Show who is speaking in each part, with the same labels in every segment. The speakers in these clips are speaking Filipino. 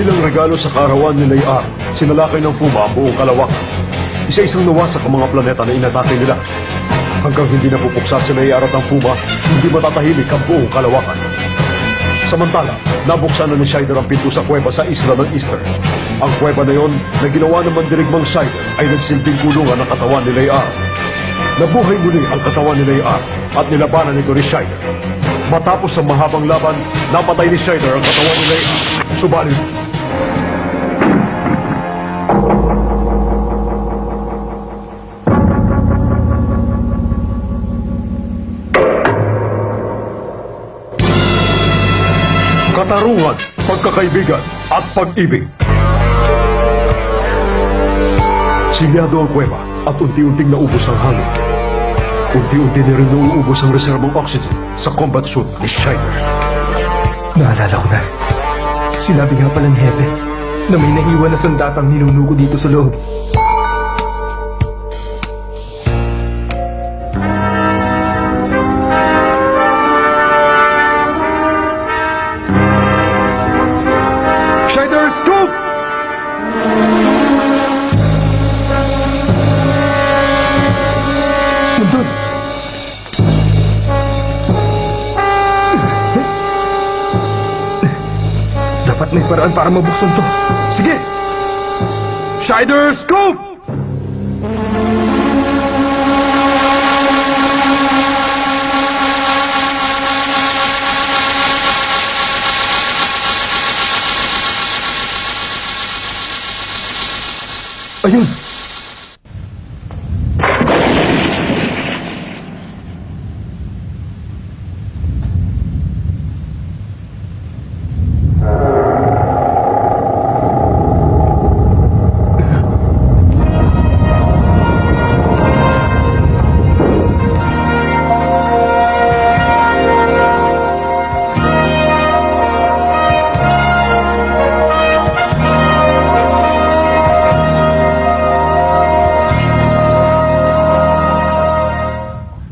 Speaker 1: Bilang regalo sa kaarawan ni Layar, sinalakay ng Puma ang buong kalawak. Isa-isang nawasak ang mga planeta na inatake nila. Hanggang hindi napupuksa si Layar at ang Puma, hindi matatahimik ang buong kalawakan. Samantala, nabuksan na ni Shider ang pinto sa kuweba sa isla ng Easter. Ang kuweba na yon, na ginawa ng mandirigmang Shider, ay nagsilbing kulungan ng katawan ni Layar. Nabuhay muli ang katawan ni Layar at nilabanan nito ni Shider. Matapos ang mahabang laban, napatay ni Shider ang katawan ni Layar. Subalit, katarungan, pagkakaibigan, at pag-ibig. Silyado ang kuweba at unti-unting naubos ang hangin. Unti-unti na rin nauubos ang reserbong oxygen sa combat suit ni Shider.
Speaker 2: Naalala ko na. Sinabi nga pala ni Hepe na may naiwan na sandatang ninunuko dito sa loob.
Speaker 1: Shider, scoop!
Speaker 2: Nandun! Dapat may paraan para mabuksan to. Sige!
Speaker 1: Shider, scoop!
Speaker 2: Ayun!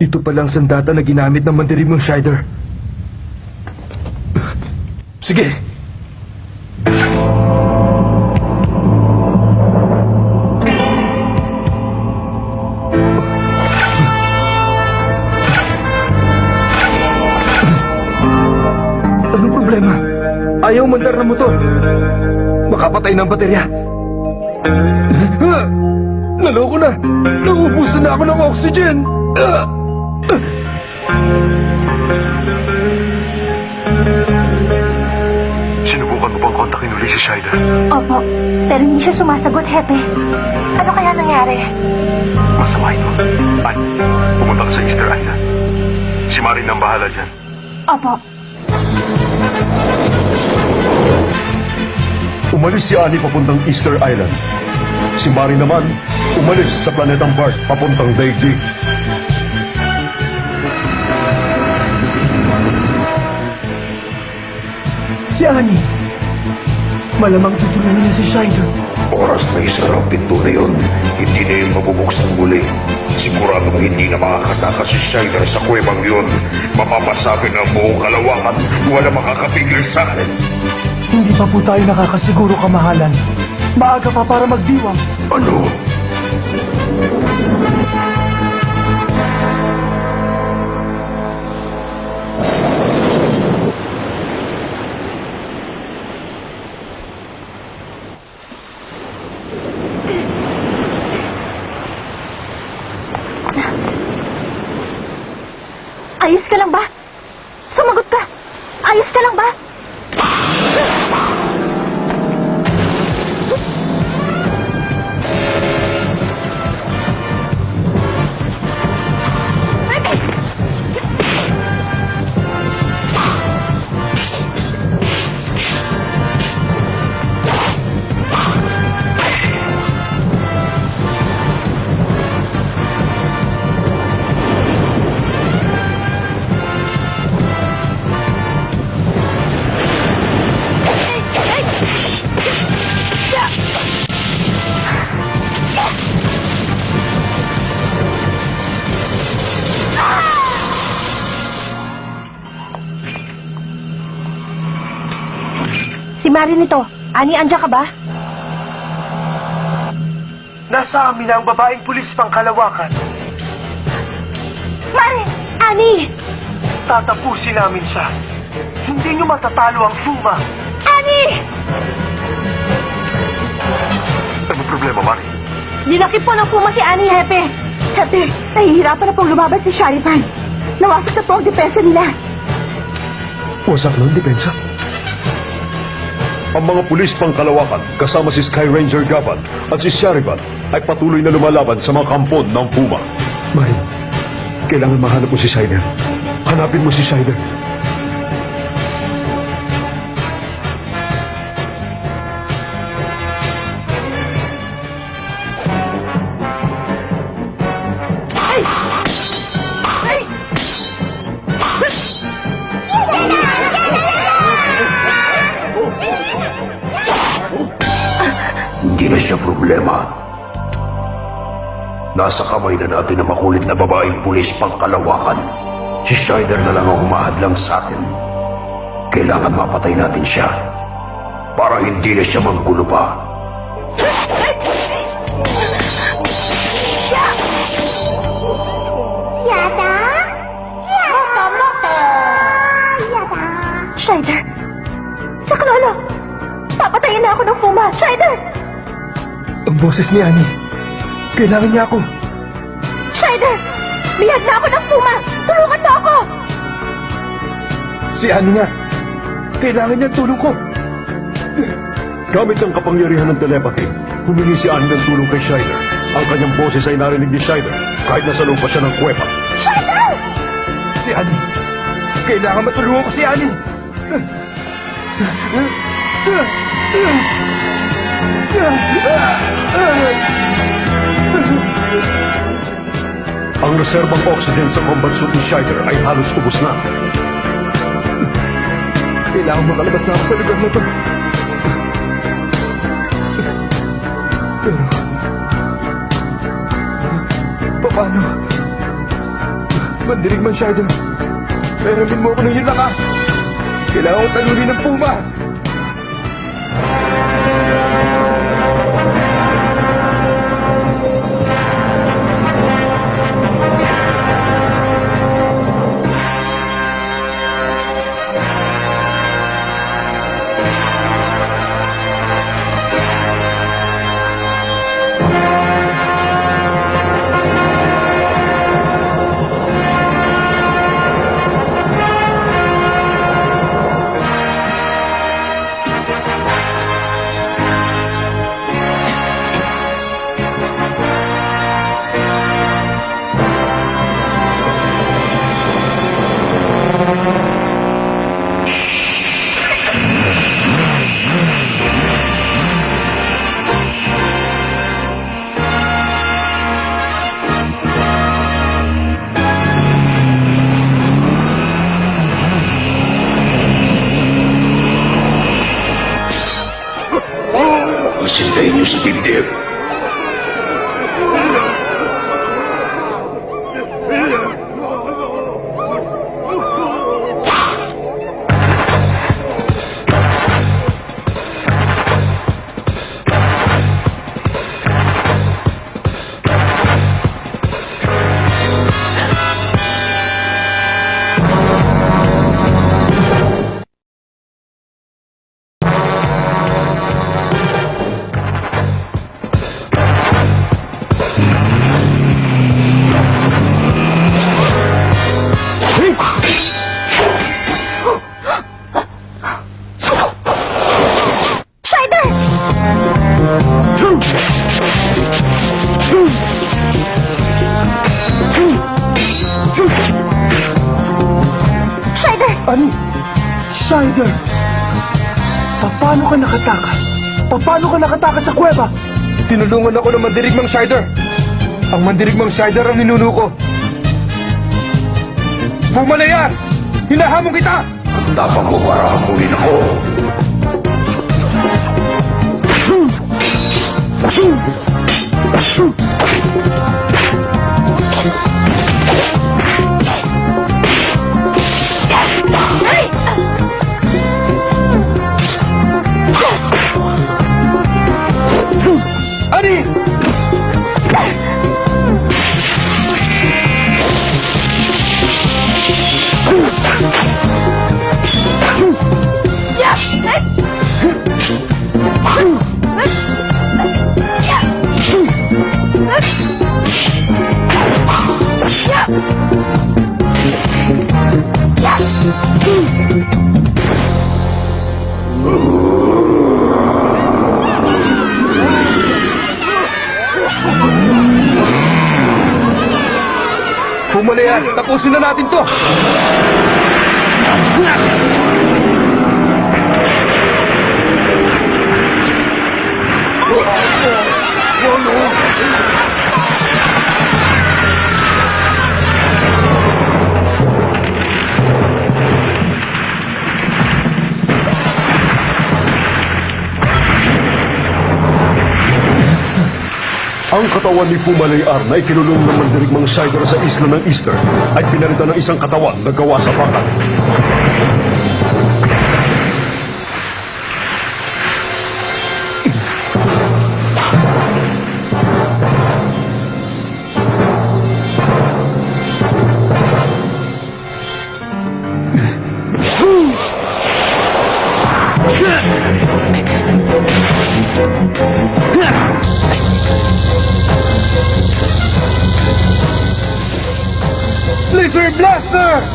Speaker 2: Ito palang sandata na ginamit ng mandirigmang Shider. Sige! Anong problema? Ayaw mandar ng motor. Makapatay ng baterya. Naloko na! Naubusan na ako ng oxygen!
Speaker 1: Sinubukan mo bang kontakin uli si Shider?
Speaker 3: Opo, pero hindi siya sumasagot, Hepe. Ano kaya nangyari?
Speaker 1: Masama ito. Ay, pumunta ka sa Easter Island. Si Marin ang bahala dyan.
Speaker 3: Opo.
Speaker 1: Umalis si Annie papuntang Easter Island. Si Marin naman, umalis sa planetang Bart papuntang Daigdig.
Speaker 2: Si Annie. Malamang tutulungan niya si Shider.
Speaker 4: Oras na isara ang pinto na yun, hindi na yun mabubuksan muli. Siguradong hindi na makakatakas si Shider sa kuwebang yun. Mapapasabi ng buong kalawakan, wala makakapigil sa akin.
Speaker 2: Hindi pa po tayo nakakasiguro, kamahalan. Maaga pa para magdiwang.
Speaker 4: Ano?
Speaker 3: Ayos ka lang ba? Sumagot ka! Ayos ka lang ba? Si Marin ito. Ani, andyan ka ba?
Speaker 2: Nasa amin na ang babaeng pulis pang Kalawakan.
Speaker 3: Mare! Ani!
Speaker 2: Tatapusin namin siya. Hindi niyo matatalo ang Puma.
Speaker 3: Ani!
Speaker 1: Ano problema, Mari?
Speaker 3: Nilaki po ng Puma si Ani, Hepe. Hepe, nahihirapan na pong lumaban si Sharipan. Nawasak na po ang depensa nila.
Speaker 1: Wasak ng depensa. Ang mga pulis pang Kalawakan, kasama si Sky Ranger Gavan at si Shariban, ay patuloy na lumalaban sa mga kampon ng Puma. Mari, kailangan mahanap mo si Shider. Hanapin mo si Shider.
Speaker 4: Hindi na siya problema. Nasa kamay na natin ang makulit na babaeng pulis pang Kalawakan. Si Shider na lang ang humahadlang sa atin. Kailangan mapatay natin siya para hindi na siya manggulo pa.
Speaker 3: Yada? Yada? Yada? Shider! Saklolo! Papatayin na ako ng Puma! Shider!
Speaker 2: Ang boses ni Annie. Kailangan niya ako.
Speaker 3: Shider! Lihag na ako ng Puma! Tulungan mo ako!
Speaker 2: Si Annie nga. Kailangan niya ang tulong ko.
Speaker 1: Gamit ang kapangyarihan ng telepathy, humingi si Annie ng tulong kay Shider. Ang kanyang boses ay narinig ni Shider kahit nasa loob pa siya ng kuweba.
Speaker 3: Shider!
Speaker 2: Si Annie. Kailangan matulungan ko si Annie.
Speaker 1: Ang reserbang oxygen sa combat suit ni Shider ay halos ubos na.
Speaker 2: Kailangan makalabas na ako sa lugar na to. Pero, paano? Mandirig man, Shider. Peramin mo ako ng yun ka. Kailangan ko talunin ng Puma.
Speaker 4: Sintayin niyo sa dibdib.
Speaker 2: Ani? Shider! Paano ka nakatakas? Paano ka nakatakas sa kuweba? Tinulungan ako ng mandirigmang Shider. Ang mandirigmang Shider ang ninuno ko. Pumalayan! Hinahamon kita!
Speaker 4: Tapang mo para hamunin ako.
Speaker 3: Ay!
Speaker 2: yan. Tapusin na natin to.
Speaker 1: Ang katawan ni Pumalayar na ikinulong ng mandirigmang Shider sa isla ng Easter ay pinalitan ng isang katawan na gawa sa bakal.
Speaker 2: Laser Blaster!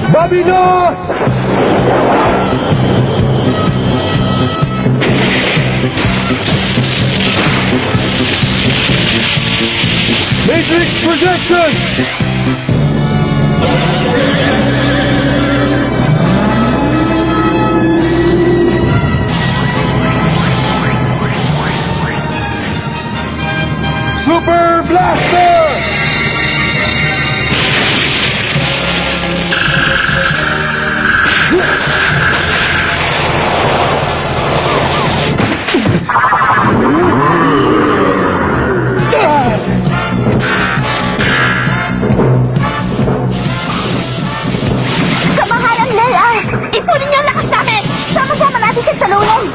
Speaker 2: Babilos! Matrix projection! Super Blaster!
Speaker 3: Kamahalang Leia! Ipunin niyo ang lakas namin! Sama-sama natin siya sa lulong!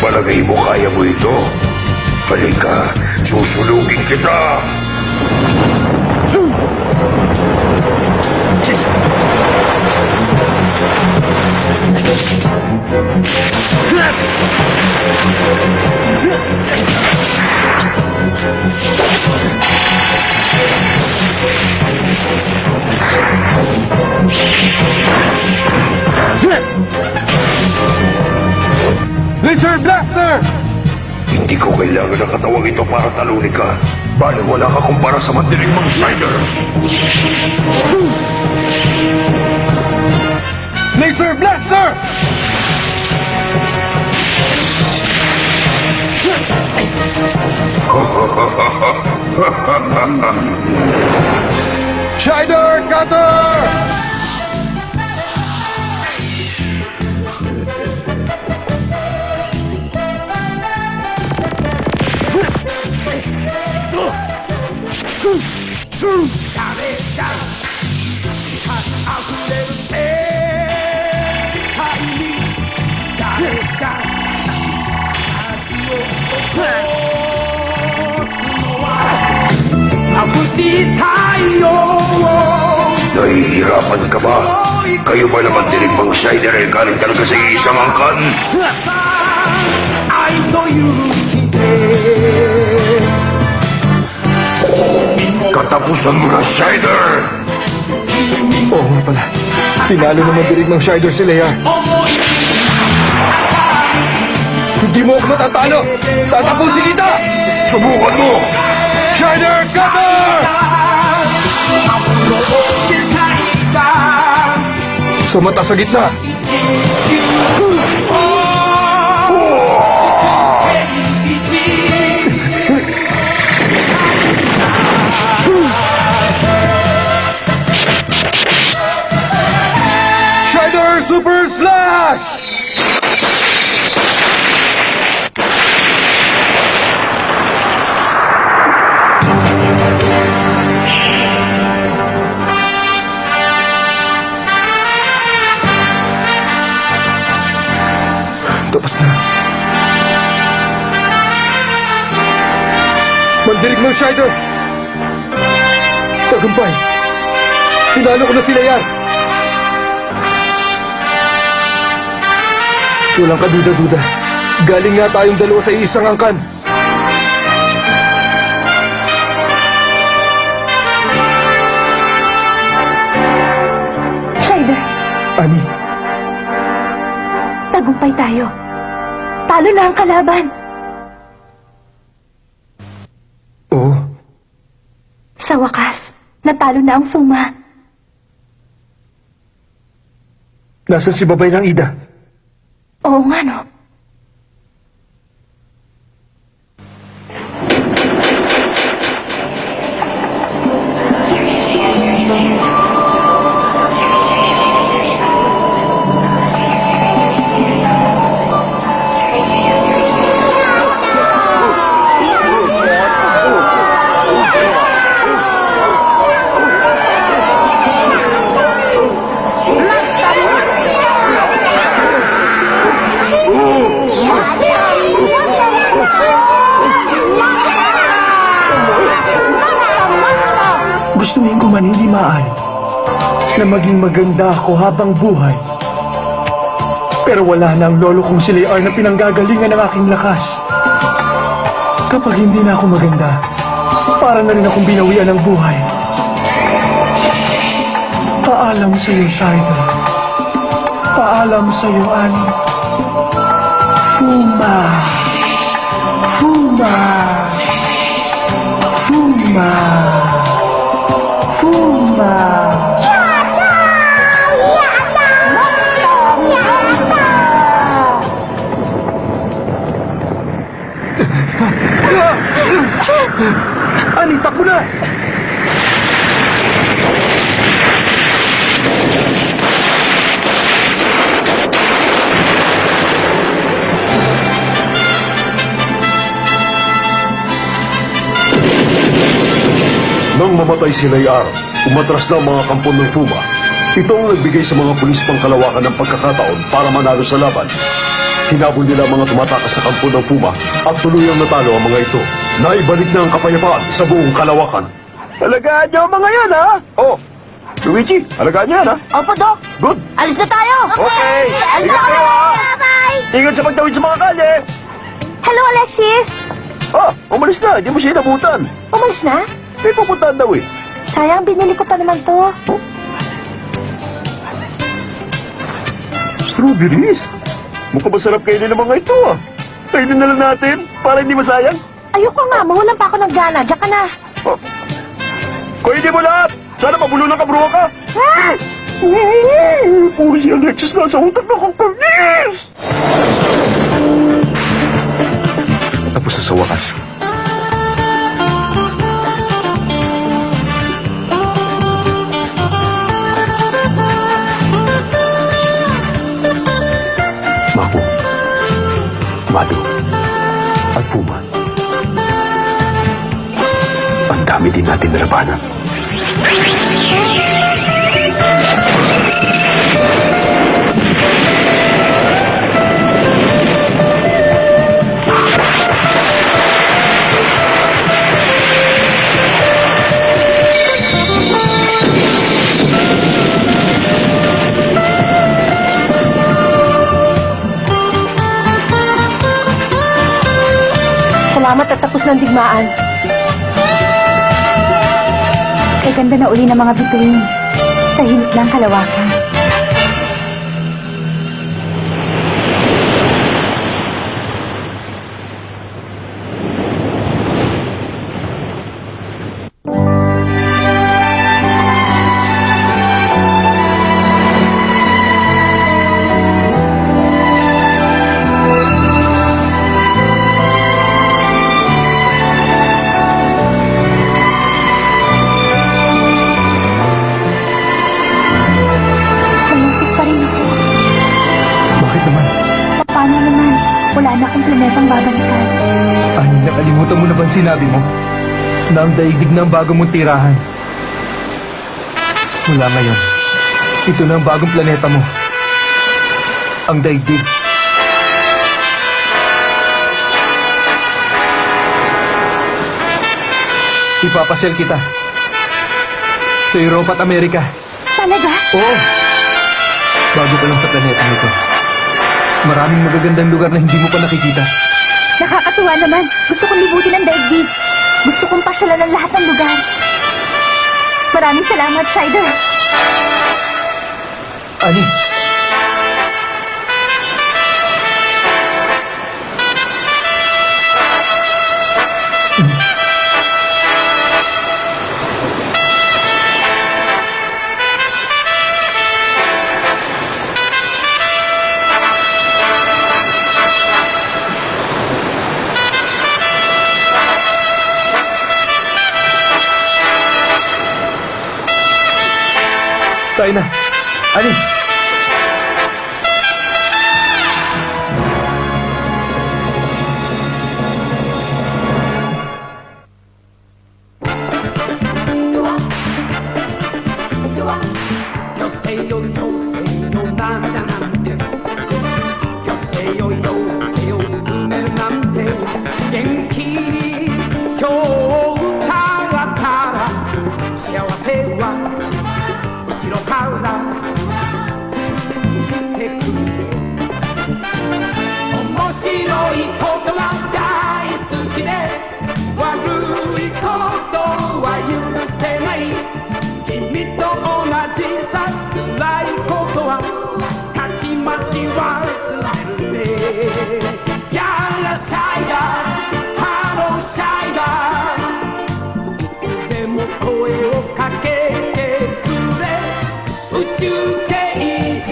Speaker 4: Palagay mo kaya mo ito? Halika, susulugin kita!
Speaker 2: Laser Blaster!
Speaker 4: Hindi ko kailangan ng katawang ito para talunin ka. Bale, wala ka kumpara sa mandirigmang Shider.
Speaker 2: Laser Blaster! Shider Cutter!
Speaker 4: Nahihirapan ka ba? Kayo ba naman dirigmang Shider ay galing talaga sa isang angkan? Katapusan mo na, Shider!
Speaker 2: Oo nga pala. Tinalo naman dirigmang Shider si Leia. Hindi mo ako matatalo! Tatapusin kita!
Speaker 4: Subukan mo!
Speaker 2: Shider Cutter! Sa mata sa gitna! Shider Super Lumakas! Tapos na. Mandirig ng Shider! Tagumpay! Tinalo ko na si Layar! Walang kaduda-duda. Galing nga tayong dalawa sa isang angkan.
Speaker 3: Shider,
Speaker 2: Ani,
Speaker 3: tagumpay tayo. Talo na ang kalaban.
Speaker 2: oo.
Speaker 3: Sa wakas, natalo na ang Fuma.
Speaker 2: Nasaan si Babay ng Ida?
Speaker 3: Oo nga, no?
Speaker 2: Gustuhin ko man hindi maaari na maging maganda ako habang buhay. Pero wala na ang lolo kong si Layar na pinanggagalingan ng aking lakas. Kapag hindi na ako maganda, para na rin akong binawian ng buhay. Paalam sa iyo, Shider. Paalam sa iyo, Ani. Fuma. Fuma. Fuma. Fuma. Ani, takbo na!
Speaker 1: Nang mamatay si Layar, umatras na ang mga kampon ng Fuma. Ito ang nagbigay sa mga pulis pangkalawakan ng pagkakataon para manalo sa laban. Hinabol nila ang mga tumatakas sa kampon ng Fuma at tuluyang natalo ang mga ito. Naibalik na ang kapayapaan sa buong kalawakan.
Speaker 2: Alagaan niyo ang mga yan, ha?
Speaker 1: Oh, Luigi, alagaan niya yan, ha?
Speaker 3: Opo, Dok.
Speaker 1: Good.
Speaker 3: Alis na tayo.
Speaker 1: Okay.
Speaker 3: Alis
Speaker 1: Ingat
Speaker 3: na
Speaker 1: kayo, ha?
Speaker 3: Bye-bye.
Speaker 1: Ingat sa pagtawid sa mga kalye.
Speaker 3: Hello, Alexis.
Speaker 1: Ah, umalis na. Hindi mo siya inabutan.
Speaker 3: Umalis na?
Speaker 1: May pupuntahan daw eh.
Speaker 3: Sayang, binili ko pa naman to.
Speaker 1: Strawberries? Mukhang masarap kainin ng mga ito, ah. Kainin na lang natin para hindi masayang.
Speaker 3: Ayoko nga, mawalan pa ako ng gana. Diyan ka na.
Speaker 1: Oh. Kainin mo lahat. Sana mabulo ng kabruha ka.
Speaker 3: Ah!
Speaker 1: Puro si Alexis nasa utak ng kapanis. Tapos na sa wakas. Mapo, Mado, at Puma. Ang dami din natin nalabanan.
Speaker 3: Salamat at tapos ng digmaan. Kaganda na uli ng mga bituin. Tahimik ng kalawakan.
Speaker 2: Bakit naman?
Speaker 3: Paano naman? Wala na akong planetang babalikan.
Speaker 2: Ani, nakalimutan mo na ba ang sinabi mo? Na ang daigdig na ang bago mong tirahan. Mula ngayon, ito na ang bagong planeta mo. Ang daigdig. Ipapasyal kita sa Europa at Amerika.
Speaker 3: Talaga?
Speaker 2: Oo. Bago pa lang sa planeta nito. Maraming magagandang lugar na hindi mo pa nakikita.
Speaker 3: Nakakatuwa naman. Gusto kong libutin ang daigdig. Gusto kong pasyalan ang lahat ng lugar. Maraming salamat, Shider.
Speaker 2: Ani, tayo na. Ani.
Speaker 5: Yo sé yoなんだなんてよせよよせよ進めるなんて元気に今日歌ったら幸せは後ろからついてくる面白いことが大好きで悪いことは許せない君と同じさ辛いことはたちまち忘れるぜやらシャイだハローシャイだいつでも声をかけてくれ宇宙刑事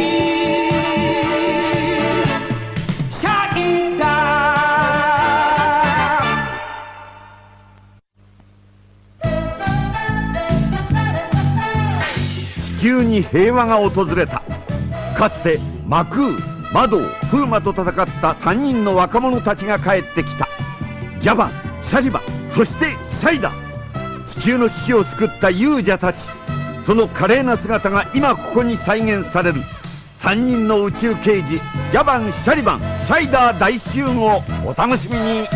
Speaker 5: シャイだ
Speaker 6: 地球に平和が訪れた。かつてマクー、マドウ、フーマと戦った3人の若者たちが帰ってきた。ギャバン、シャリバン、そしてシャイダ。地球の危機を救った勇者たち、その華麗な姿が今ここに再現される。3人の宇宙刑事、ギャバン、シャリバン、シャイダー大集合、お楽しみに。